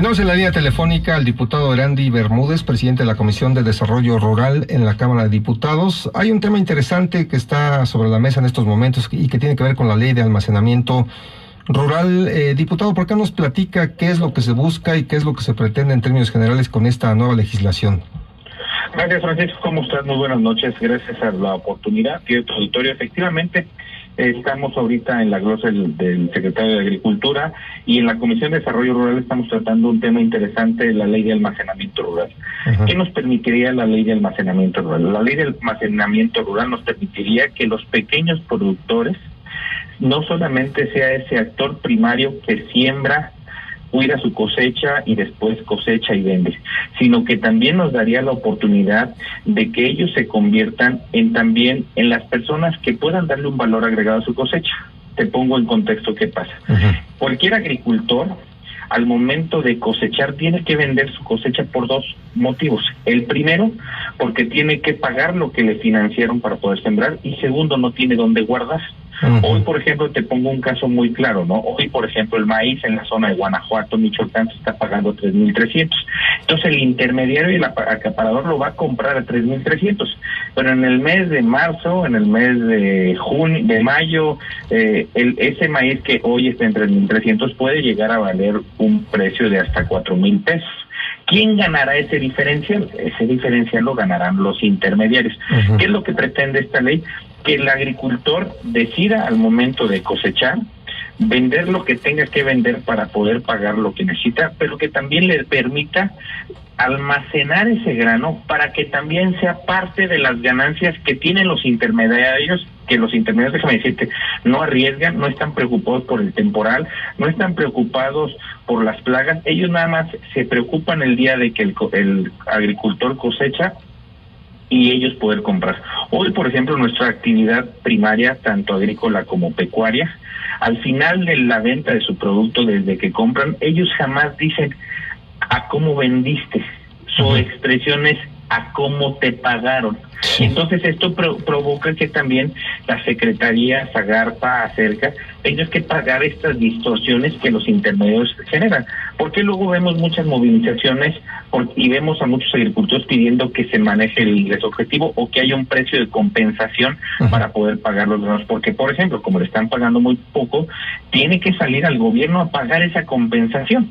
Tenemos en la línea telefónica al diputado Erandy Bermúdez, presidente de la Comisión de Desarrollo Rural en la Cámara de Diputados. Hay un tema interesante que está sobre la mesa en estos momentos y que tiene que ver con la ley de almacenamiento rural. Diputado, ¿por qué nos platica qué es lo que se busca y qué es lo que se pretende en términos generales con esta nueva legislación? Gracias, Francisco. ¿Cómo estás? Muy buenas noches. Gracias a la oportunidad y tu auditorio. Efectivamente, estamos ahorita en la glosa del secretario de Agricultura y en la Comisión de Desarrollo Rural estamos tratando un tema interesante, la ley de almacenamiento rural. ¿Qué nos permitiría la ley de almacenamiento rural? La ley de almacenamiento rural nos permitiría que los pequeños productores no solamente sea ese actor primario que siembra, cuida su cosecha y después cosecha y vende, sino que también nos daría la oportunidad de que ellos se conviertan también en las personas que puedan darle un valor agregado a su cosecha. Te pongo en contexto qué pasa. Cualquier agricultor, al momento de cosechar, tiene que vender su cosecha por dos motivos. El primero, porque tiene que pagar lo que le financiaron para poder sembrar, y segundo, no tiene dónde guardar. Hoy, por ejemplo, te pongo un caso muy claro, ¿no? Hoy, por ejemplo, el maíz en la zona de Guanajuato, Michoacán, se está pagando 3,300. Entonces, el intermediario y el acaparador lo va a comprar a 3,300. Pero en el mes de marzo, en el mes de junio, de mayo, ese maíz que hoy está en 3,300 puede llegar a valer un precio de hasta 4,000 pesos. ¿Quién ganará ese diferencial? Ese diferencial lo ganarán los intermediarios. ¿Qué es lo que pretende esta ley? Que el agricultor decida al momento de cosechar vender lo que tenga que vender para poder pagar lo que necesita, pero que también le permita almacenar ese grano para que también sea parte de las ganancias que tienen los intermediarios, que los intermediarios, déjame decirte, no arriesgan, no están preocupados por el temporal, no están preocupados por las plagas, ellos nada más se preocupan el día de que el agricultor cosecha y ellos poder comprar. Hoy, por ejemplo, nuestra actividad primaria, tanto agrícola como pecuaria, al final de la venta de su producto, desde que compran, ellos jamás dicen a cómo vendiste. Su expresión es a cómo te pagaron. Entonces esto provoca que también la Secretaría, Zagarpa, Acerca, tenga que pagar estas distorsiones que los intermediarios generan. Porque luego vemos muchas movilizaciones y vemos a muchos agricultores pidiendo que se maneje el ingreso objetivo o que haya un precio de compensación para poder pagar los granos. Porque, por ejemplo, como le están pagando muy poco, tiene que salir al gobierno a pagar esa compensación.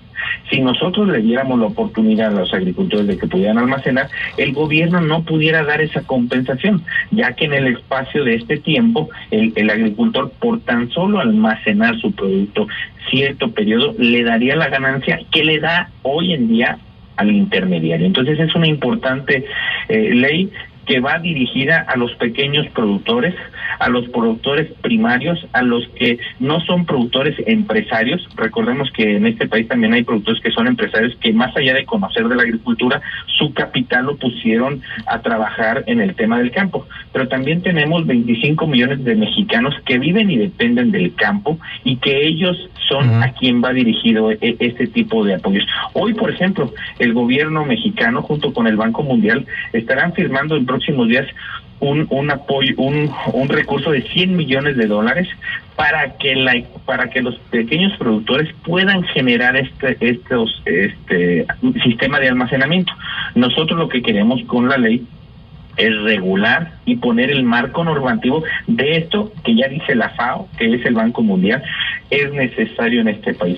Si nosotros le diéramos la oportunidad a los agricultores de que pudieran almacenar, el gobierno no pudiera dar esa compensación, ya que en el espacio de este tiempo, el agricultor, por tan solo almacenar su producto cierto periodo, le daría la ganancia que le da hoy en día al intermediario. Entonces es una importante ley que va dirigida a los pequeños productores, a los productores primarios, a los que no son productores empresarios. Recordemos que en este país también hay productores que son empresarios que, más allá de conocer de la agricultura, su capital lo pusieron a trabajar en el tema del campo. Pero también tenemos 25 millones de mexicanos que viven y dependen del campo y que ellos son a quien va dirigido este tipo de apoyos. Hoy, por ejemplo, el gobierno mexicano junto con el Banco Mundial estarán firmando en próximos días un apoyo, un recurso de $100 millones para que los pequeños productores puedan generar sistema de almacenamiento. Nosotros lo que queremos con la ley es regular y poner el marco normativo de esto que ya dice la FAO, que es el Banco Mundial, es necesario en este país.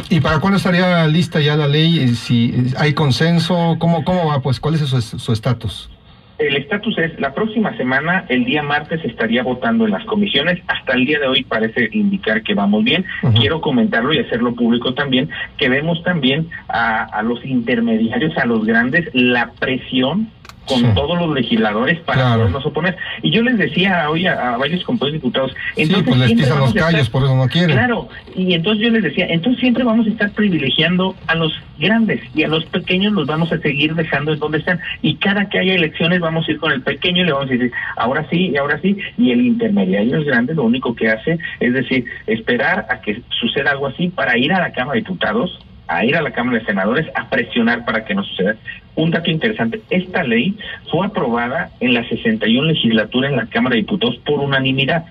¿Y para cuándo estaría lista ya la ley? Si hay consenso, ¿cómo va? Pues, ¿cuál es su estatus? El estatus es, la próxima semana, el día martes, estaría votando en las comisiones. Hasta el día de hoy parece indicar que vamos bien. Quiero comentarlo y hacerlo público también, que vemos también a los intermediarios, a los grandes, la presión con todos los legisladores para podernos oponer. Y yo les decía hoy a varios compañeros diputados, entonces pues les pisan los callos, por eso no quieren. Claro, y entonces yo les decía, entonces siempre vamos a estar privilegiando a los grandes y a los pequeños los vamos a seguir dejando en donde están. Y cada que haya elecciones vamos a ir con el pequeño y le vamos a decir, ahora sí, y el intermediario, el grande, lo único que hace es decir, esperar a que suceda algo así para ir a la Cámara de Diputados, a ir a la Cámara de Senadores a presionar para que no suceda. Un dato interesante, esta ley fue aprobada en la 61 legislatura en la Cámara de Diputados por unanimidad.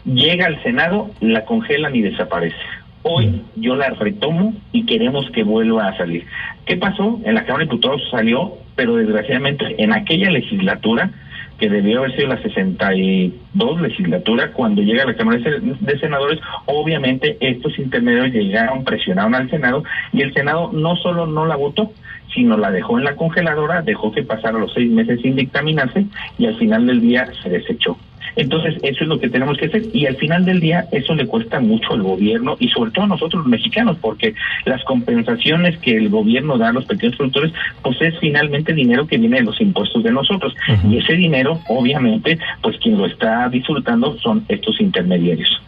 Llega al Senado, la congelan y desaparece. Hoy yo la retomo y queremos que vuelva a salir. ¿Qué pasó? En la Cámara de Diputados salió, pero desgraciadamente en aquella legislatura, que debió haber sido la 62 legislatura, cuando llega a la Cámara de Senadores, obviamente estos intermediarios llegaron, presionaron al Senado, y el Senado no solo no la votó, sino la dejó en la congeladora, dejó que pasara los 6 meses sin dictaminarse, y al final del día se desechó. Entonces, eso es lo que tenemos que hacer, y al final del día eso le cuesta mucho al gobierno y sobre todo a nosotros los mexicanos, porque las compensaciones que el gobierno da a los pequeños productores, pues es finalmente dinero que viene de los impuestos de nosotros, y ese dinero, obviamente, pues quien lo está disfrutando son estos intermediarios.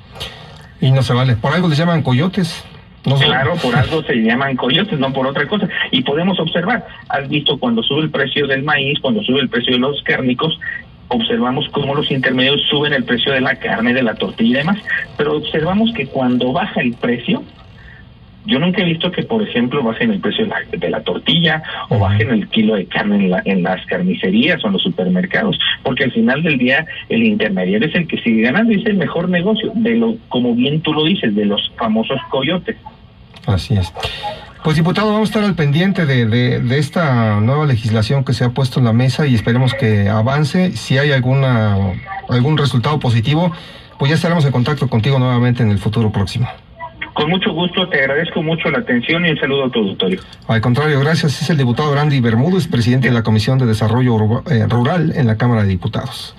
Y no se vale, por algo les llaman coyotes. No sé. Claro, por algo se llaman coyotes, no por otra cosa. Y podemos observar, has visto cuando sube el precio del maíz, cuando sube el precio de los cárnicos, observamos cómo los intermediarios suben el precio de la carne, de la tortilla y demás, pero observamos que cuando baja el precio, yo nunca he visto que, por ejemplo, bajen el precio de la tortilla o bajen el kilo de carne en las carnicerías o en los supermercados, porque al final del día el intermediario es el que sigue ganando y es el mejor negocio, como bien tú lo dices, de los famosos coyotes. Así es. Pues, diputado, vamos a estar al pendiente de esta nueva legislación que se ha puesto en la mesa y esperemos que avance. Si hay algún resultado positivo, pues ya estaremos en contacto contigo nuevamente en el futuro próximo. Con mucho gusto, te agradezco mucho la atención y un saludo a tu auditorio. Al contrario, gracias. Es el diputado Randy Bermúdez, presidente de la Comisión de Desarrollo Rural en la Cámara de Diputados.